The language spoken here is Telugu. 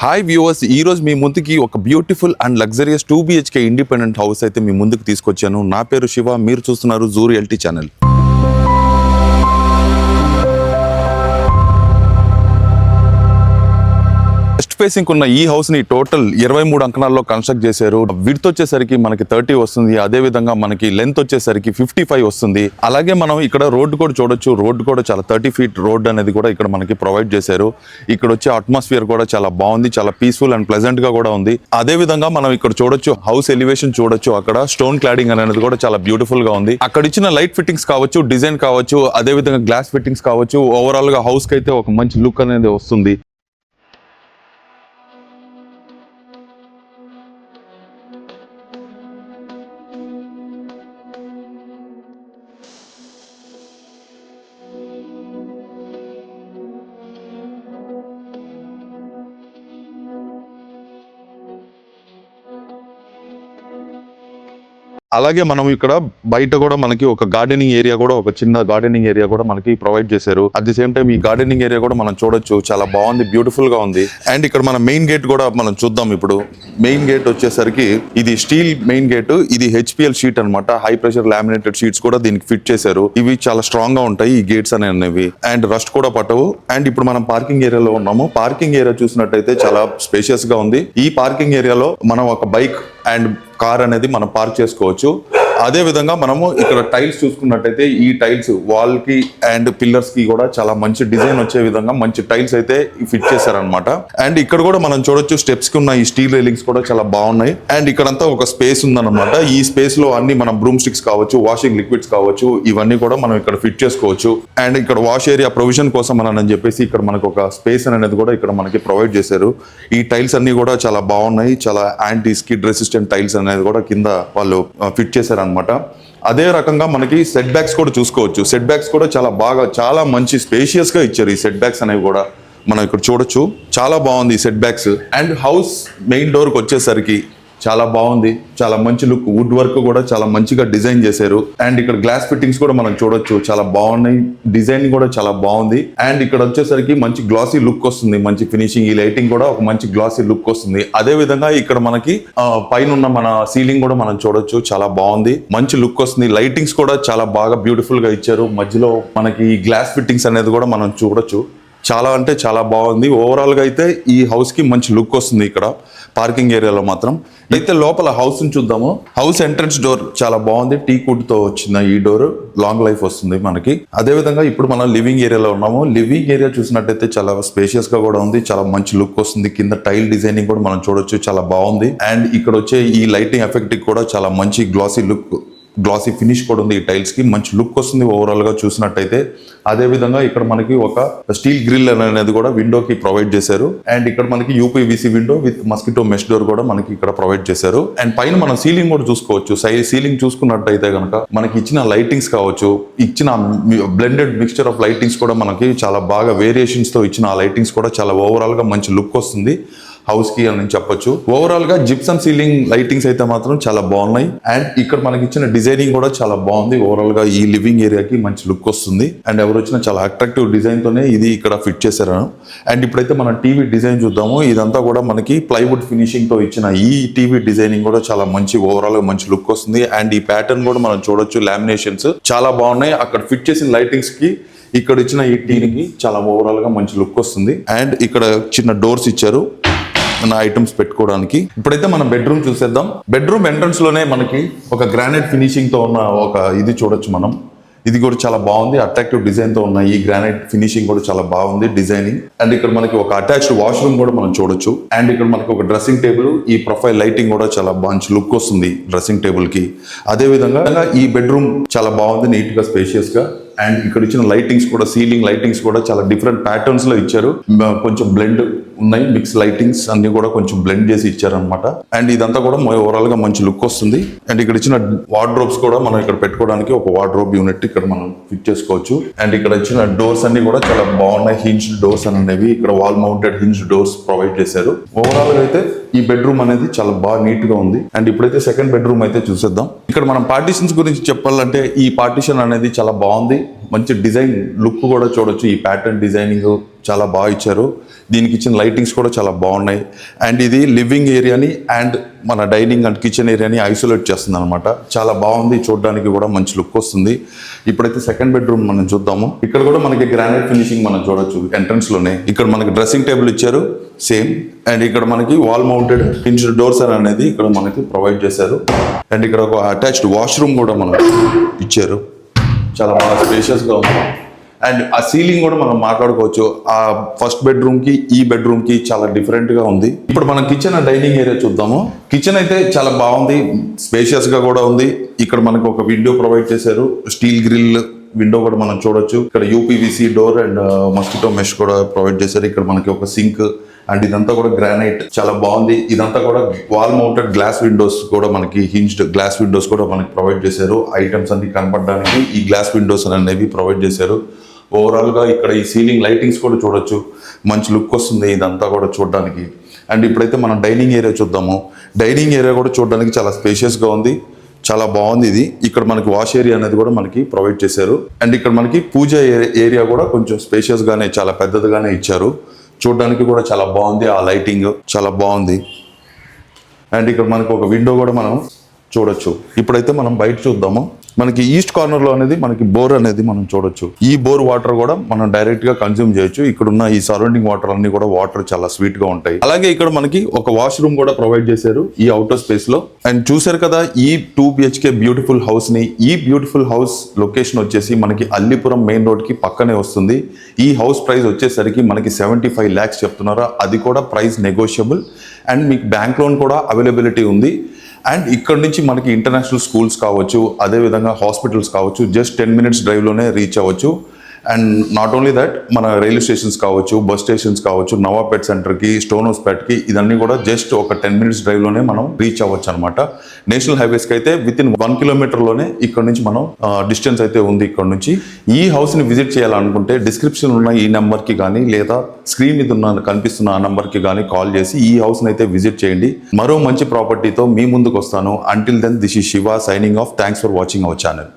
హాయ్ వ్యూవర్స్, ఈ రోజు మీ ముందుకి ఒక beautiful and luxurious 2 BHK independent house అయితే మీ ముందుకు తీసుకొచ్చాను. నా పేరు శివ, మీరు చూస్తున్నారు జూ రియల్టీ ఛానల్. ఫేసింగ్ ఉన్న ఈ హౌస్ ని టోటల్ 23 అంకణాల్లో కన్స్ట్రక్ట్ చేశారు. విడ్త్ వచ్చేసరికి మనకి 30 వస్తుంది. అదే విధంగా మనకి లెంత్ వచ్చేసరికి 55 వస్తుంది. అలాగే మనం ఇక్కడ రోడ్డు కూడా చూడొచ్చు. రోడ్డు కూడా చాలా 30 ఫీట్ రోడ్ అనేది కూడా ఇక్కడ మనకి ప్రొవైడ్ చేశారు. ఇక్కడ వచ్చే అట్మాస్ఫియర్ కూడా చాలా బాగుంది, చాలా పీస్ఫుల్ అండ్ ప్లెజెంట్ గా కూడా ఉంది. అదే విధంగా మనం ఇక్కడ చూడొచ్చు, హౌస్ ఎలివేషన్ చూడొచ్చు. అక్కడ స్టోన్ క్లాడింగ్ అనేది కూడా చాలా బ్యూటిఫుల్ గా ఉంది. అక్కడ ఇచ్చిన లైట్ ఫిట్టింగ్స్ కావచ్చు, డిజైన్ కావచ్చు, అదే విధంగా గ్లాస్ ఫిట్టింగ్స్ కావచ్చు, ఓవరాల్ గా హౌస్ కి అయితే ఒక మంచి లుక్ అనేది వస్తుంది. అలాగే మనం ఇక్కడ బయట కూడా మనకి ఒక గార్డెనింగ్ ఏరియా కూడా, ఒక చిన్న గార్డెనింగ్ ఏరియా కూడా మనకి ప్రొవైడ్ చేశారు. అట్ ది సేమ్ టైం ఈ గార్డెనింగ్ ఏరియా కూడా మనం చూడొచ్చు, చాలా బాగుంది, బ్యూటిఫుల్ గా ఉంది. అండ్ ఇక్కడ మన మెయిన్ గేట్ కూడా మనం చూద్దాం. ఇప్పుడు మెయిన్ గేట్ వచ్చేసరికి ఇది స్టీల్ మెయిన్ గేట్. ఇది HPL షీట్ అన్నమాట. హై ప్రెషర్ లామినేటెడ్ షీట్స్ కూడా దీనికి ఫిట్ చేశారు. ఇవి చాలా స్ట్రాంగ్ గా ఉంటాయి ఈ గేట్స్ అనేవి, అండ్ రస్ట్ కూడా పట్టవు. అండ్ ఇప్పుడు మనం పార్కింగ్ ఏరియాలో ఉన్నాము. పార్కింగ్ ఏరియా చూసినట్టయితే చాలా స్పేషియస్ గా ఉంది. ఈ పార్కింగ్ ఏరియాలో మనం ఒక బైక్ అండ్ కార్ అనేది మనం పార్క్ చేసుకోవచ్చు. అదే విధంగా మనము ఇక్కడ టైల్స్ చూసుకున్నట్టయితే ఈ టైల్స్ వాల్ కి అండ్ పిల్లర్స్ కి కూడా చాలా మంచి డిజైన్ వచ్చే విధంగా మంచి టైల్స్ అయితే ఫిట్ చేశారనమాట. అండ్ ఇక్కడ కూడా మనం చూడొచ్చు, స్టెప్స్ కి ఉన్న ఈ స్టీల్ రైలింగ్స్ కూడా చాలా బాగున్నాయి. అండ్ ఇక్కడంతా ఒక స్పేస్ ఉందన్నమాట. ఈ స్పేస్ లో అన్ని మనం బ్రూమ్ స్టిక్స్ కావచ్చు, వాషింగ్ లిక్విడ్స్ కావచ్చు, ఇవన్నీ కూడా మనం ఇక్కడ ఫిట్ చేసుకోవచ్చు. అండ్ ఇక్కడ వాష్ ఏరియా ప్రొవిజన్ కోసం అని చెప్పేసి ఇక్కడ మనకు ఒక స్పేస్ అనేది కూడా ఇక్కడ మనకి ప్రొవైడ్ చేశారు. ఈ టైల్స్ అన్ని కూడా చాలా బాగున్నాయి. చాలా యాంటీ స్కిడ్ రెసిస్టెంట్ టైల్స్ అనేది కూడా కింద వాళ్ళు ఫిట్ చేశారు అనమాట. అదే రకంగా మనకి సెట్ బ్యాక్స్ కూడా చూసుకోవచ్చు. సెట్ బ్యాక్స్ కూడా చాలా మంచి స్పేషియస్ గా ఇచ్చారు. ఈ సెట్ బ్యాక్స్ అనేవి కూడా మనం ఇక్కడ చూడొచ్చు, చాలా బాగుంది ఈ set backs. And house main door కి వచ్చేసరికి చాలా బాగుంది, చాలా మంచి లుక్. వుడ్ వర్క్ కూడా చాలా మంచిగా డిజైన్ చేశారు. అండ్ ఇక్కడ గ్లాస్ ఫిట్టింగ్స్ కూడా మనం చూడొచ్చు, చాలా బాగున్నాయి. డిజైన్ కూడా చాలా బాగుంది. అండ్ ఇక్కడ వచ్చేసరికి మంచి గ్లాసీ లుక్ వస్తుంది, మంచి ఫినిషింగ్. ఈ లైటింగ్ కూడా ఒక మంచి గ్లాసీ లుక్ వస్తుంది. అదే విధంగా ఇక్కడ మనకి పైన ఉన్న మన సీలింగ్ కూడా మనం చూడొచ్చు, చాలా బాగుంది, మంచి లుక్ వస్తుంది. లైటింగ్స్ కూడా చాలా బాగా బ్యూటిఫుల్ గా ఇచ్చారు. మధ్యలో మనకి ఈ గ్లాస్ ఫిట్టింగ్స్ అనేది కూడా మనం చూడొచ్చు. చాలా అంటే చాలా బాగుంది. ఓవరాల్ గా అయితే ఈ హౌస్ కి మంచి లుక్ వస్తుంది. ఇక్కడ పార్కింగ్ ఏరియాలో మాత్రం అయితే లోపల హౌస్ ని చూద్దాము. హౌస్ ఎంట్రన్స్ డోర్ చాలా బాగుంది. టీకుడ్ తో వచ్చిన ఈ డోర్ లాంగ్ లైఫ్ వస్తుంది మనకి. అదే విధంగా ఇప్పుడు మనం లివింగ్ ఏరియాలో ఉన్నాము. లివింగ్ ఏరియా చూసినట్టయితే చాలా స్పేషియస్ గా కూడా ఉంది, చాలా మంచి లుక్ వస్తుంది. కింద టైల్ డిజైనింగ్ కూడా మనం చూడొచ్చు, చాలా బాగుంది. అండ్ ఇక్కడ వచ్చే ఈ లైటింగ్ ఎఫెక్ట్ కూడా చాలా మంచి గ్లాసీ లుక్, గ్లాసీ ఫినిష్ కూడా ఉంది. ఈ టైల్స్ కి మంచి లుక్ వస్తుంది ఓవరాల్ గా చూసినట్టయితే. అదే విధంగా ఇక్కడ మనకి ఒక స్టీల్ గ్రిల్ అనేది కూడా విండోకి ప్రొవైడ్ చేశారు. అండ్ ఇక్కడ మనకి UPVC window with mosquito mesh door కూడా మనకి ఇక్కడ ప్రొవైడ్ చేశారు. అండ్ పైన మనం సీలింగ్ కూడా చూసుకోవచ్చు. సీలింగ్ చూసుకున్నట్టయితే కనుక మనకి ఇచ్చిన లైటింగ్స్ కావచ్చు, ఇచ్చిన బ్లెండెడ్ మిక్స్చర్ ఆఫ్ లైటింగ్స్ కూడా మనకి చాలా బాగా వేరియేషన్స్ తో ఇచ్చిన ఆ లైటింగ్స్ కూడా చాలా ఓవరాల్ గా మంచి లుక్ వస్తుంది హౌస్ కి అని చెప్పొచ్చు. ఓవరాల్ గా జిప్సమ్ సీలింగ్ లైటింగ్స్ అయితే మాత్రం చాలా బాగున్నాయి. అండ్ ఇక్కడ మనకి ఇచ్చిన డిజైనింగ్ కూడా చాలా బాగుంది. ఓవరాల్ గా ఈ లివింగ్ ఏరియాకి మంచి లుక్ వస్తుంది. అండ్ ఎవరు వచ్చినా చాలా అట్రాక్టివ్ డిజైన్ తోనే ఇది ఇక్కడ ఫిట్ చేశారు. అండ్ ఇప్పుడైతే మనం టీవీ డిజైన్ చూద్దాము. ఇదంతా కూడా మనకి ప్లైవుడ్ ఫినిషింగ్ తో ఇచ్చిన ఈ టీవీ డిజైనింగ్ కూడా చాలా మంచి ఓవరాల్ గా మంచి లుక్ వస్తుంది. అండ్ ఈ ప్యాటర్న్ కూడా మనం చూడొచ్చు, లామినేషన్స్ చాలా బాగున్నాయి. అక్కడ ఫిట్ చేసిన లైటింగ్స్ కి ఇక్కడ ఇచ్చిన ఈ టీవీకి చాలా ఓవరాల్ గా మంచి లుక్ వస్తుంది. అండ్ ఇక్కడ చిన్న డోర్స్ ఇచ్చారు మన ఐటమ్స్ పెట్టుకోవడానికి. ఇప్పుడైతే మనం బెడ్రూమ్ చూసేద్దాం. బెడ్రూమ్ ఎంట్రన్స్ లోనే మనకి ఒక గ్రానైట్ ఫినిషింగ్ తో ఉన్న ఒక ఇది చూడొచ్చు మనం. ఇది కూడా చాలా బాగుంది, అట్రాక్టివ్ డిజైన్ తో ఉన్న ఈ గ్రానైట్ ఫినిషింగ్ కూడా చాలా బాగుంది డిజైనింగ్. అండ్ ఇక్కడ మనకి ఒక అటాచ్డ్ వాష్రూమ్ కూడా మనం చూడొచ్చు. అండ్ ఇక్కడ మనకి ఒక డ్రెస్సింగ్ టేబుల్, ఈ ప్రొఫైల్ లైటింగ్ కూడా చాలా మంచి లుక్ వస్తుంది డ్రెస్సింగ్ టేబుల్ కి. అదే విధంగా ఈ బెడ్రూమ్ చాలా బాగుంది, నీట్ గా స్పేషియస్ గా. అండ్ ఇక్కడ ఇచ్చిన లైటింగ్స్ కూడా, సీలింగ్ లైటింగ్స్ కూడా చాలా డిఫరెంట్ ప్యాటర్న్స్ లో ఇచ్చారు. కొంచెం బ్లెండ్ ఉన్నాయి, మిక్స్ లైటింగ్స్ అన్ని కూడా కొంచెం బ్లెండ్ చేసి ఇచ్చారనమాట. అండ్ ఇదంతా కూడా ఓవరాల్ గా మంచి లుక్ వస్తుంది. అండ్ ఇక్కడ ఇచ్చిన వార్డ్రోబ్స్ కూడా మనం ఇక్కడ పెట్టుకోవడానికి ఒక వార్డ్రోబ్ యూనిట్ ఇక్కడ మనం ఫిట్ చేసుకోవచ్చు. అండ్ ఇక్కడ ఇచ్చిన డోర్స్ అన్ని కూడా చాలా బాగున్నాయి, హింజ్డ్ డోర్స్ అనేవి. ఇక్కడ wall mounted hinged doors provide చేశారు. ఓవరాల్ గా అయితే ఈ బెడ్రూమ్ అనేది చాలా బాగా నీట్ గా ఉంది. అండ్ ఇప్పుడైతే సెకండ్ బెడ్రూమ్ అయితే చూసేద్దాం. ఇక్కడ మనం పార్టీషన్స్ గురించి చెప్పాలంటే ఈ పార్టీషన్ అనేది చాలా బాగుంది, మంచి డిజైన్ లుక్ కూడా చూడొచ్చు. ఈ ప్యాటర్న్ డిజైనింగ్ చాలా బాగా ఇచ్చారు. దీనికి ఇచ్చిన లైటింగ్స్ కూడా చాలా బాగున్నాయి. అండ్ ఇది లివింగ్ ఏరియాని అండ్ మన డైనింగ్ అండ్ కిచెన్ ఏరియాని ఐసోలేట్ చేస్తుంది అనమాట. చాలా బాగుంది, చూడడానికి కూడా మంచి లుక్ వస్తుంది. ఇప్పుడైతే సెకండ్ బెడ్రూమ్ మనం చూద్దాము. ఇక్కడ కూడా మనకి గ్రానైట్ ఫినిషింగ్ మనం చూడొచ్చు ఎంట్రన్స్ లోనే. ఇక్కడ మనకి డ్రెస్సింగ్ టేబుల్ ఇచ్చారు సేమ్. అండ్ ఇక్కడ మనకి వాల్ మౌంటెడ్ హింజ్డ్ డోర్స్ అనేది ఇక్కడ మనకి ప్రొవైడ్ చేశారు. అండ్ ఇక్కడ ఒక అటాచ్డ్ వాష్రూమ్ కూడా మనం ఇచ్చారు. చాలా బాగా స్పేషియస్ గా ఉంది. అండ్ ఆ సీలింగ్ కూడా మనం మాట్లాడుకోవచ్చు. ఆ ఫస్ట్ బెడ్రూమ్ కి ఈ బెడ్రూమ్ కి చాలా డిఫరెంట్ గా ఉంది. ఇప్పుడు మనం కిచెన్ అండ్ డైనింగ్ ఏరియా చూద్దాము. కిచెన్ అయితే చాలా బాగుంది, స్పేషియస్ గా కూడా ఉంది. ఇక్కడ మనకు ఒక విండో ప్రొవైడ్ చేశారు, స్టీల్ గ్రిల్ విండో కూడా మనం చూడొచ్చు. ఇక్కడ UPVC door and mosquito mesh కూడా ప్రొవైడ్ చేశారు. ఇక్కడ మనకి ఒక సింక్ అండ్ ఇదంతా కూడా గ్రానైట్, చాలా బాగుంది. ఇదంతా కూడా వాల్ మౌంటెడ్ గ్లాస్ విండోస్ కూడా మనకి హింజ్డ్ గ్లాస్ విండోస్ కూడా మనకి ప్రొవైడ్ చేశారు. ఐటమ్స్ అన్ని కనపడడానికి ఈ గ్లాస్ విండోస్ అనేవి ప్రొవైడ్ చేశారు. ఓవరాల్ గా ఇక్కడ ఈ సీలింగ్ లైటింగ్స్ కూడా చూడొచ్చు, మంచి లుక్ వస్తుంది ఇదంతా కూడా చూడడానికి. అండ్ ఇప్పుడైతే మనం డైనింగ్ ఏరియా చూద్దాము. డైనింగ్ ఏరియా కూడా చూడడానికి చాలా స్పేషియస్ గా ఉంది, చాలా బాగుంది ఇది. ఇక్కడ మనకి వాష్ ఏరియా అనేది కూడా మనకి ప్రొవైడ్ చేశారు. అండ్ ఇక్కడ మనకి పూజ ఏరియా కూడా కొంచెం స్పేషియస్ గానే చాలా పెద్దదిగానే ఇచ్చారు. చూడడానికి కూడా చాలా బాగుంది, ఆ లైటింగ్ చాలా బాగుంది. అండ్ ఇక్కడ మనకి ఒక విండో కూడా మనం చూడొచ్చు. ఇప్పుడైతే మనం బయట చూద్దాము. మనకి ఈస్ట్ కార్నర్ లో అనేది మనకి బోర్ అనేది మనం చూడొచ్చు. ఈ బోర్ వాటర్ కూడా మనం డైరెక్ట్ గా కన్స్యూమ్ చేయొచ్చు. ఇక్కడ ఉన్న ఈ సరౌండింగ్ వాటర్ అన్ని కూడా వాటర్ చాలా స్వీట్ గా ఉంటాయి. అలాగే ఇక్కడ మనకి ఒక వాష్రూమ్ కూడా ప్రొవైడ్ చేశారు ఈ అవుటర్ స్పేస్ లో. అండ్ చూసారు కదా ఈ 2 BHK బ్యూటిఫుల్ హౌస్ ని. ఈ బ్యూటిఫుల్ హౌస్ లొకేషన్ వచ్చేసి మనకి అల్లిపురం మెయిన్ రోడ్ కి పక్కనే వస్తుంది. ఈ హౌస్ ప్రైస్ వచ్చేసరికి మనకి 75 lakhs చెప్తున్నారు. అది కూడా ప్రైస్ నెగోషియబుల్. అండ్ మీకు బ్యాంక్ లోన్ కూడా అవైలబిలిటీ ఉంది. అండ్ ఇక్కడ నుంచి మనకి ఇంటర్నేషనల్ స్కూల్స్ కావచ్చు, అదేవిధంగా హాస్పిటల్స్ కావచ్చు, జస్ట్ 10 minutes డ్రైవ్లోనే రీచ్ అవ్వచ్చు. అండ్ నాట్ ఓన్లీ దట్, మన రైల్వే స్టేషన్స్ కావచ్చు, బస్ స్టేషన్స్ కావచ్చు, నవాపేట్ సెంటర్కి, స్టోన్ హౌస్పేట్కి, ఇదన్నీ కూడా జస్ట్ ఒక 10 minutes డ్రైవ్లోనే మనం రీచ్ అవ్వచ్చు అనమాట. నేషనల్ హైవేస్కి అయితే వితిన్ 1 kilometerలోనే ఇక్కడ నుంచి మనం డిస్టెన్స్ అయితే ఉంది ఇక్కడ నుంచి. ఈ హౌస్ని విజిట్ చేయాలనుకుంటే డిస్క్రిప్షన్ ఉన్న ఈ నెంబర్కి కానీ లేదా స్క్రీన్ మీద ఉన్న కనిపిస్తున్న ఆ నెంబర్కి కానీ కాల్ చేసి ఈ హౌస్ని అయితే విజిట్ చేయండి. మరో మంచి ప్రాపర్టీతో మీ ముందుకు వస్తాను. Until then, this is Shiva signing off. Thanks for watching our channel.